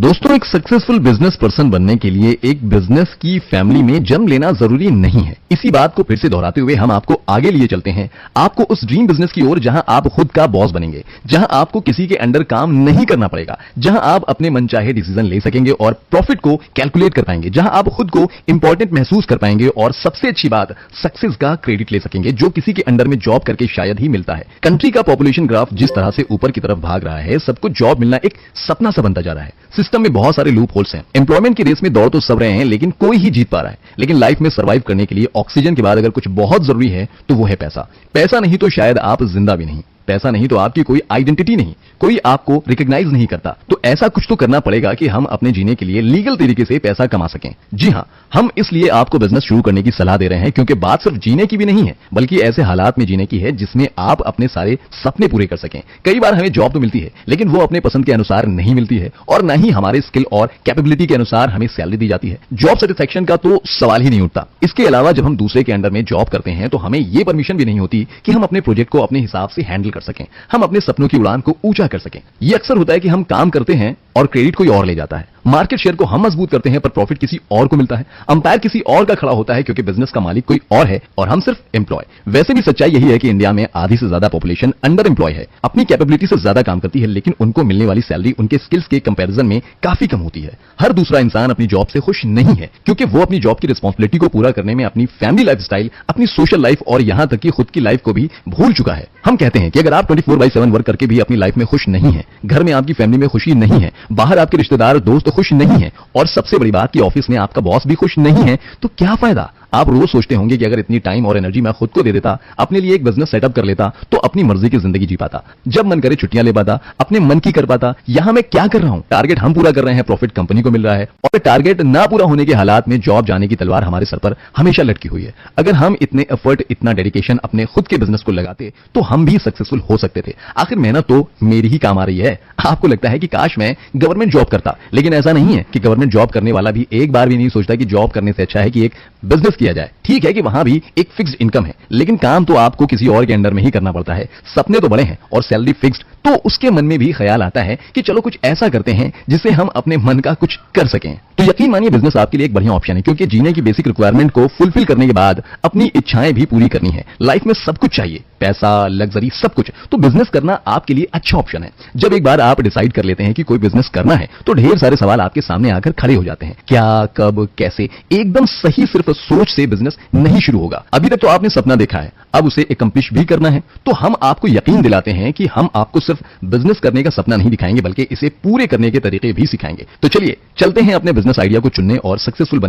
दोस्तों, एक successful business person बनने के लिए एक बिजनेस की फैमिली में जन्म लेना जरूरी नहीं है। इसी बात को फिर से दोहराते हुए हम आपको आगे लिए चलते हैं, आपको उस ड्रीम बिजनेस की ओर जहां आप खुद का बॉस बनेंगे, जहां आपको किसी के अंडर काम नहीं करना पड़ेगा, जहां आप अपने मनचाहे डिसीजन ले सकेंगे और प्रॉफिट को कैलकुलेट कर पाएंगे, जहां आप खुद को इंपॉर्टेंट महसूस कर पाएंगे और सबसे अच्छी बात, सक्सेस का क्रेडिट ले सकेंगे जो किसी के अंडर में जॉब करके शायद ही मिलता है। कंट्री का पॉपुलेशन ग्राफ जिस तरह से ऊपर की तरफ भाग रहा है, सबको जॉब मिलना एक सपना सा बनता जा रहा है। सिस्टम में बहुत सारे लूप होल्स हैं। एम्प्लॉयमेंट की रेस में दौड़ तो सब रहे हैं, लेकिन कोई ही जीत पा रहा है। लेकिन लाइफ में सर्वाइव करने के लिए ऑक्सीजन के बाद अगर कुछ बहुत जरूरी है तो वो है पैसा। पैसा नहीं तो शायद आप जिंदा भी नहीं। पैसा नहीं तो आपकी कोई आइडेंटिटी नहीं, कोई आपको रिकॉग्नाइज नहीं करता। तो ऐसा कुछ तो करना पड़ेगा कि हम अपने जीने के लिए लीगल तरीके से पैसा कमा सकें। जी हां, हम इसलिए आपको बिजनेस शुरू करने की सलाह दे रहे हैं क्योंकि बात सिर्फ जीने की भी नहीं है, बल्कि ऐसे हालात में जीने की है जिसमें आप अपने सारे सपने पूरे कर सकें। कई बार हमें जॉब तो मिलती है, लेकिन वो अपने पसंद के अनुसार नहीं मिलती है और न ही हमारे स्किल और कैपेबिलिटी के अनुसार हमें सैलरी दी जाती है। जॉब सेटिस्फैक्शन का तो सवाल ही नहीं उठता। इसके अलावा जब हम दूसरे के अंडर में जॉब करते हैं तो हमें यह परमिशन भी नहीं होती कि हम अपने प्रोजेक्ट को अपने हिसाब से हैंडल कर सकें, हम अपने सपनों की उड़ान को ऊंचा कर सकें। यह अक्सर होता है कि हम काम करते हैं और क्रेडिट कोई और ले जाता है। मार्केट शेयर को हम मजबूत करते हैं पर प्रॉफिट किसी और को मिलता है। अंपायर किसी और का खड़ा होता है क्योंकि बिजनेस का मालिक कोई और है और हम सिर्फ एम्प्लॉय। वैसे भी सच्चाई यही है कि इंडिया में आधी से ज्यादा पॉपुलेशन अंडर एम्प्लॉय है, अपनी कैपेबिलिटी से ज्यादा काम करती है, लेकिन उनको मिलने वाली सैलरी उनके स्किल्स के कंपैरिजन में काफी कम होती है। हर दूसरा इंसान अपनी जॉब से खुश नहीं है क्योंकि वो अपनी जॉब की रिस्पॉन्सिबिलिटी को पूरा करने में अपनी फैमिली लाइफस्टाइल, अपनी सोशल लाइफ और यहां तक कि खुद की लाइफ को भी भूल चुका है। हम कहते हैं कि अगर आप 24/7 वर्क करके भी अपनी लाइफ में खुश नहीं है, घर में आपकी फैमिली में खुशी नहीं है, बाहर आपके रिश्तेदार दोस्त खुश नहीं है और सबसे बड़ी बात कि ऑफिस में आपका बॉस भी खुश नहीं है, तो क्या फायदा? आप रोज सोचते होंगे कि अगर इतनी टाइम और एनर्जी मैं खुद को दे देता, अपने लिए एक बिजनेस सेटअप कर लेता, तो अपनी मर्जी की जिंदगी जी पाता, जब मन करे छुट्टियां ले पाता, अपने मन की कर पाता। यहां मैं क्या कर रहा हूं? टारगेट हम पूरा कर रहे हैं, प्रॉफिट कंपनी को मिल रहा है और टारगेट ना पूरा होने के हालात में जॉब जाने की तलवार हमारे सर पर हमेशा लटकी हुई है। अगर हम इतने एफर्ट, इतना डेडिकेशन अपने खुद के बिजनेस को लगाते तो हम भी सक्सेसफुल हो सकते थे। आखिर मेहनत तो मेरी ही काम आ रही है। आपको लगता है कि काश मैं गवर्नमेंट जॉब करता, लेकिन ऐसा नहीं है कि गवर्नमेंट जॉब करने वाला भी एक बार भी नहीं सोचता कि जॉब करने से अच्छा है कि एक बिजनेस किया जाए। ठीक है कि वहां भी एक फिक्स्ड इनकम है, लेकिन काम तो आपको किसी और के अंडर में ही करना पड़ता है। सपने तो बड़े हैं और सैलरी फिक्स्ड, तो उसके मन में भी ख्याल आता है कि चलो कुछ ऐसा करते हैं जिससे हम अपने मन का कुछ कर सकें। तो यकीन मानिए बिजनेस आपके लिए एक बढ़िया ऑप्शन है क्योंकि जीने की बेसिक रिक्वायरमेंट को फुलफिल करने के बाद अपनी इच्छाएं भी पूरी करनी है। लाइफ में सब कुछ चाहिए, पैसा, लग्जरी, सब कुछ, तो बिजनेस करना आपके लिए अच्छा ऑप्शन है। जब एक बार आप डिसाइड कर लेते हैं कि कोई बिजनेस करना है तो ढेर सारे सवाल आपके सामने आकर खड़े हो जाते हैं। क्या, कब, कैसे? एकदम सही सिर्फ सोच से बिजनेस नहीं शुरू होगा। अभी तक तो आपने सपना देखा है, अब उसे एकम्प्लिश भी करना है। तो हम आपको यकीन दिलाते हैं कि हम आपको सिर्फ बिजनेस करने का सपना नहीं दिखाएंगे बल्कि इसे पूरे करने के तरीके भी सिखाएंगे। तो चलिए चलते हैं अपने बिजनेस आइडिया को चुनने और सक्सेसफुल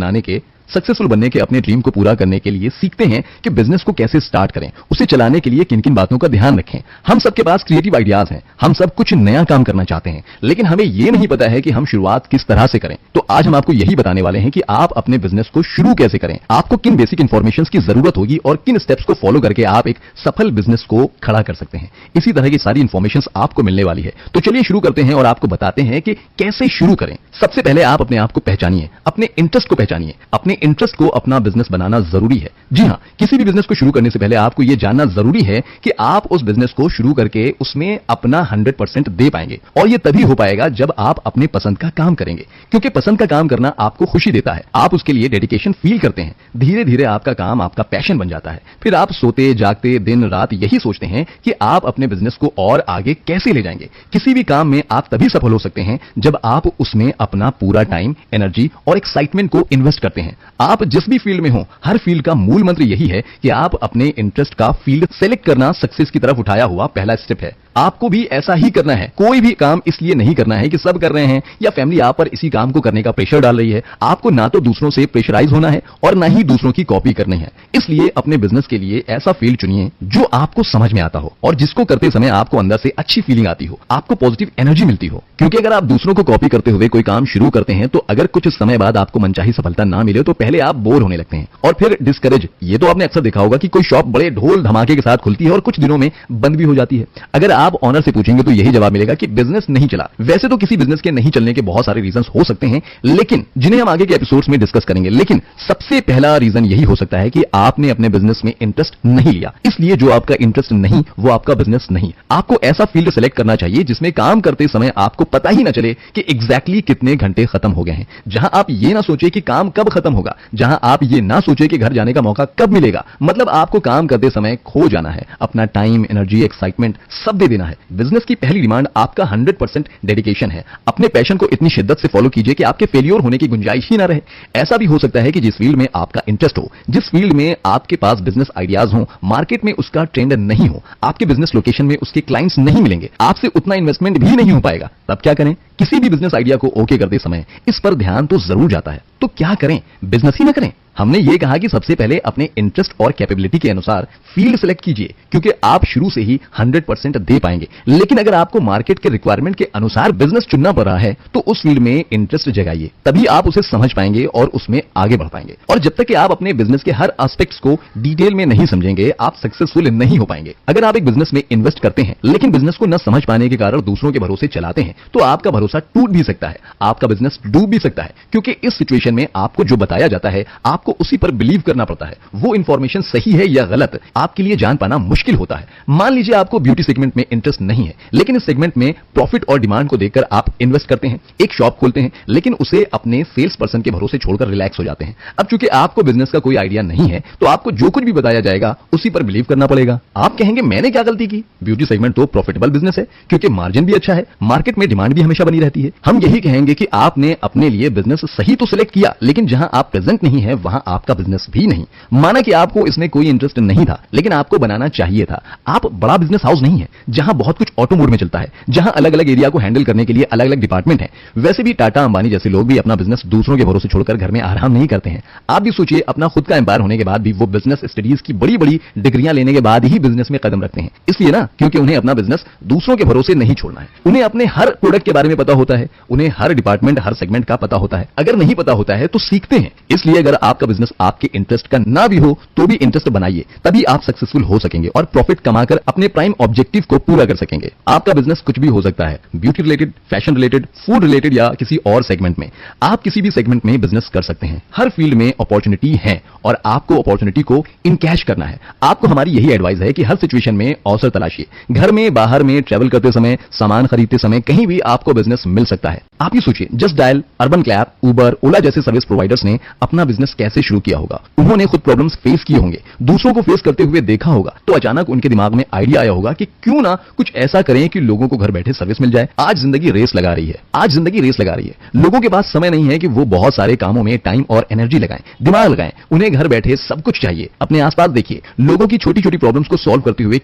बनने के अपने ड्रीम को पूरा करने के लिए सीखते हैं कि बिजनेस को कैसे स्टार्ट करें, उसे चलाने के लिए किन किन बातों का ध्यान रखें। हम सबके पास क्रिएटिव आइडियाज हैं, हम सब कुछ नया काम करना चाहते हैं, लेकिन हमें यह नहीं पता है कि हम शुरुआत किस तरह से करें। तो आज हम आपको यही बताने वाले हैं कि आप अपने बिजनेस को शुरू कैसे करें, आपको किन बेसिक इंफॉर्मेशन की जरूरत होगी और किन स्टेप्स को फॉलो करके आप एक सफल बिजनेस को खड़ा कर सकते हैं। इसी तरह की सारी इंफॉर्मेशन आपको मिलने वाली है। तो चलिए शुरू करते हैं और आपको बताते हैं कि कैसे शुरू करें। सबसे पहले आप अपने आप को पहचानिए, अपने इंटरेस्ट को पहचानिए। अपने इंटरेस्ट को अपना बिजनेस बनाना जरूरी है। जी हां, किसी भी बिजनेस को शुरू करने से पहले आपको यह जानना जरूरी है कि आप उस बिजनेस को शुरू करके उसमें अपना 100% दे पाएंगे और यह तभी हो पाएगा जब आप अपने पसंद का काम करेंगे, क्योंकि पसंद का काम करना आपको खुशी देता है, आप उसके लिए डेडिकेशन फील करते हैं। धीरे धीरे आपका काम आपका पैशन बन जाता है। फिर आप सोते जागते दिन रात यही सोचते हैं कि आप अपने बिजनेस को और आगे कैसे ले जाएंगे। किसी भी काम में आप तभी सफल हो सकते हैं जब आप उसमें अपना पूरा टाइम, एनर्जी और एक्साइटमेंट को इन्वेस्ट करते हैं। आप जिस भी फील्ड में हो, हर फील्ड का मूल मंत्र यही है कि आप अपने इंटरेस्ट का फील्ड सेलेक्ट करना सक्सेस की तरफ उठाया हुआ पहला स्टेप है। आपको भी ऐसा ही करना है। कोई भी काम इसलिए नहीं करना है कि सब कर रहे हैं या फैमिली आप पर इसी काम को करने का प्रेशर डाल रही है। आपको ना तो दूसरों से प्रेशराइज होना है और ना ही दूसरों की कॉपी करनी है। इसलिए अपने बिजनेस के लिए ऐसा फील्ड चुनिए जो आपको समझ में आता हो और जिसको करते समय आपको अंदर से अच्छी फीलिंग आती हो, आपको पॉजिटिव एनर्जी मिलती हो। क्योंकि अगर आप दूसरों को कॉपी करते हुए कोई काम शुरू करते हैं तो अगर कुछ समय बाद आपको मनचाही सफलता ना मिले तो पहले आप बोर होने लगते हैं और फिर डिस्करेज। ये तो आपने अक्सर देखा होगा कि कोई शॉप बड़े ढोल धमाके के साथ खुलती है और कुछ दिनों में बंद भी हो जाती है। अगर आप ऑनर से पूछेंगे तो यही जवाब मिलेगा कि बिजनेस नहीं चला। वैसे तो किसी बिजनेस के नहीं चलने के बहुत सारे रीजंस हो सकते हैं, लेकिन जिन्हें हम आगे के एपिसोड्स में डिस्कस करेंगे। लेकिन सबसे पहला रीजन यही हो सकता है कि आपने अपने बिजनेस में इंटरेस्ट नहीं लिया। इसलिए जो आपका इंटरेस्ट नहीं वो आपका बिजनेस नहीं। आपको ऐसा फील्ड सेलेक्ट करना चाहिए जिसमें काम करते समय आपको पता ही ना चले कि एग्जैक्टली कितने घंटे खत्म हो गए हैं, जहां आप ये ना सोचे कि काम कब खत्म होगा, जहां आप ये ना सोचे कि घर जाने का मौका कब मिलेगा। मतलब आपको काम करते समय खो जाना है, अपना टाइम, एनर्जी, एक्साइटमेंट सब दे देना है। बिजनेस की पहली डिमांड आपका 100% डेडिकेशन है। अपने पैशन को इतनी शिद्दत से फॉलो कीजिए कि आपके फेलियर होने की गुंजाइश ही ना रहे। ऐसा भी हो सकता है कि जिस फील्ड में आपका इंटरेस्ट हो, जिस फील्ड में आपके पास बिजनेस आइडियाज हो, मार्केट में उसका ट्रेंड नहीं हो, आपके बिजनेस लोकेशन में उसके क्लाइंट्स नहीं मिलेंगे, आपसे उतना इन्वेस्टमेंट भी नहीं हो पाएगा। तब क्या करें? किसी भी बिजनेस आइडिया को ओके करते समय इस पर ध्यान तो जरूर जाता है। तो क्या करें? बिजनेस ही ना करें। हमने ये कहा कि सबसे पहले अपने इंटरेस्ट और कैपेबिलिटी के अनुसार फील्ड सेलेक्ट कीजिए, क्योंकि आप शुरू से ही 100% दे पाएंगे। लेकिन अगर आपको मार्केट के रिक्वायरमेंट के अनुसार बिजनेस चुनना पड़ रहा है तो उस फील्ड में इंटरेस्ट जगाइए, तभी आप उसे समझ पाएंगे और उसमें आगे बढ़ पाएंगे। और जब तक कि आप अपने बिजनेस के हर एस्पेक्ट्स को डिटेल में नहीं समझेंगे, आप सक्सेसफुल नहीं हो पाएंगे। अगर आप एक बिजनेस में इन्वेस्ट करते हैं लेकिन बिजनेस को न समझ पाने के कारण दूसरों के भरोसे चलाते हैं, तो आपका भरोसा टूट भी सकता है, आपका बिजनेस डूब भी सकता है। क्योंकि इस सिचुएशन में आपको जो बताया जाता है आपको उसी पर बिलीव करना पड़ता है। वो इंफॉर्मेशन सही है या गलत आपके लिए जान पाना मुश्किल होता है। मान लीजिए आपको ब्यूटी सेगमेंट में इंटरेस्ट नहीं है, लेकिन इस सेगमेंट में प्रॉफिट और डिमांड को देखकर आप इन्वेस्ट करते हैं, एक शॉप खोलते हैं, लेकिन उसे अपने सेल्स पर्सन के भरोसे छोड़कर रिलैक्स हो जाते हैं। अब चूंकि आपको बिजनेस का कोई आइडिया नहीं है तो आपको जो कुछ भी बताया जाएगा उसी पर बिलीव करना पड़ेगा। आप कहेंगे मैंने क्या गलती की? ब्यूटी सेगमेंट तो प्रॉफिटेबल बिजनेस है क्योंकि मार्जिन भी अच्छा है, मार्केट में डिमांड भी हमेशा बनी रहती है। हम यही कहेंगे कि आपने अपने लिए बिजनेस सही तो सिलेक्ट किया, लेकिन जहां आप प्रेजेंट नहीं है वहां आपका बिजनेस भी नहीं। माना कि आपको इसमें कोई इंटरेस्ट नहीं था, लेकिन आपको बनाना चाहिए था। आप बड़ा बिजनेस हाउस नहीं है जहां बहुत कुछ ऑटो मोड में चलता है, जहां अलग अलग एरिया को हैंडल करने के लिए अलग अलग डिपार्टमेंट है। वैसे भी टाटा, अंबानी जैसे लोग भी अपना बिजनेस दूसरों के भरोसे छोड़कर घर में आराम नहीं करते हैं। आप भी सोचिए, अपना खुद का एम्पायर होने के बाद भी वो बिजनेस स्टडीज की बड़ी बड़ी डिग्रियां लेने के बाद ही बिजनेस में कदम रखते हैं। इसलिए ना, क्योंकि उन्हें अपना बिजनेस दूसरों के भरोसे नहीं छोड़ना है। उन्हें अपने हर प्रोडक्ट के बारे में पता होता है, उन्हें हर डिपार्टमेंट, हर सेगमेंट का पता होता है। अगर नहीं पता होता है तो सीखते हैं। इसलिए अगर आपका बिजनेस आपके इंटरेस्ट का ना भी हो तो भी इंटरेस्ट बनाइए, तभी आप सक्सेसफुल हो सकेंगे और प्रॉफिट कमाकर अपने प्राइम ऑब्जेक्टिव को पूरा कर सकेंगे। आपका बिजनेस कुछ भी हो सकता है, beauty related, fashion related, food related या किसी और सेगमेंट में। आप किसी भी सेगमेंट में बिजनेस कर सकते हैं। हर फील्ड में अपॉर्चुनिटी है और आपको अपॉर्चुनिटी को इनकैश करना है। आपको हमारी यही एडवाइस है कि हर सिचुएशन में अवसर तलाशिए। घर में, बाहर में, ट्रैवल करते समय, सामान खरीदते समय, कहीं भी आपको बिजनेस मिल सकता है। आप ये सोचिए, जस्ट डायल, अर्बन क्लैप, उबर, ओला जैसे सर्विस प्रोवाइडर्स ने अपना बिजनेस कैसे शुरू किया होगा। उन्होंने खुद प्रॉब्लम्स फेस किए होंगे, दूसरों को फेस करते हुए देखा होगा, तो अचानक उनके दिमाग में आइडिया आया होगा कि क्यों ना कुछ ऐसा करें कि लोगों को घर बैठे सर्विस मिल जाए। आज जिंदगी रेस लगा रही है। लोगों के पास समय नहीं है कि वो बहुत सारे कामों में टाइम और एनर्जी लगाएं, दिमाग लगाएं। उन्हें घर बैठे सब कुछ चाहिए। अपने आसपास देखिए, लोगों की छोटी छोटी प्रॉब्लम्स को सॉल्व करते हुए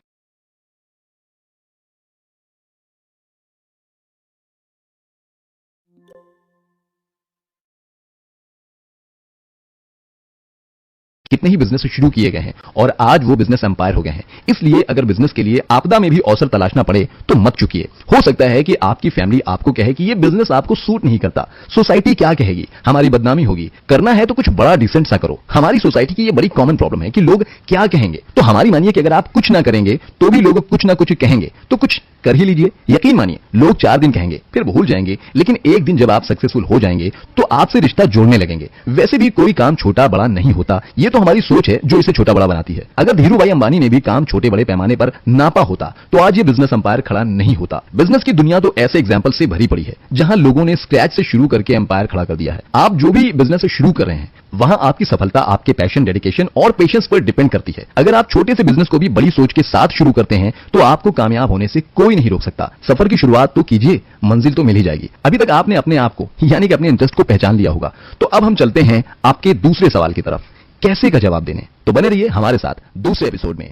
कितने ही बिजनेस शुरू किए गए हैं और आज वो बिजनेस एम्पायर हो गए हैं। इसलिए अगर बिजनेस के लिए आपदा में भी अवसर तलाशना पड़े तो मत चुकिए। हो सकता है कि आपकी फैमिली आपको कहे कि ये बिजनेस आपको सूट नहीं करता, सोसाइटी क्या कहेगी, हमारी बदनामी होगी, करना है तो कुछ बड़ा डिसेंट सा करो। हमारी सोसाइटी की ये बड़ी कॉमन प्रॉब्लम है कि लोग क्या कहेंगे। तो हमारी मानिए कि अगर आप कुछ ना करेंगे तो भी लोग कुछ ना कुछ कहेंगे, तो कुछ कर ही लीजिए। यकीन मानिए, लोग 4 दिन कहेंगे फिर भूल जाएंगे, लेकिन एक दिन जब आप सक्सेसफुल हो जाएंगे तो आपसे रिश्ता जोड़ने लगेंगे। वैसे भी कोई काम छोटा बड़ा नहीं होता, ये तो हमारी सोच है जो इसे छोटा बड़ा बनाती है। अगर धीरूभाई अंबानी ने भी काम छोटे बड़े पैमाने पर नापा होता तो आज ये बिजनेस एम्पायर खड़ा नहीं होता। बिजनेस की दुनिया तो ऐसे एग्जांपल से भरी पड़ी है जहां लोगों ने स्क्रैच से शुरू करके एम्पायर खड़ा कर दिया है। आप जो भी बिजनेस शुरू कर रहे हैं वहां आपकी सफलता आपके पैशन, डेडिकेशन और पेशेंस पर डिपेंड करती है। अगर आप छोटे से बिजनेस को भी बड़ी सोच के साथ शुरू करते हैं तो आपको कामयाब होने से कोई नहीं रोक सकता। सफर की शुरुआत तो कीजिए, मंजिल तो मिल ही जाएगी। अभी तक आपने अपने आप को यानी कि अपने इंटरेस्ट को पहचान लिया होगा, तो अब हम चलते हैं आपके दूसरे सवाल की तरफ, कैसे का जवाब देने। तो बने रहिए हमारे साथ दूसरे एपिसोड में।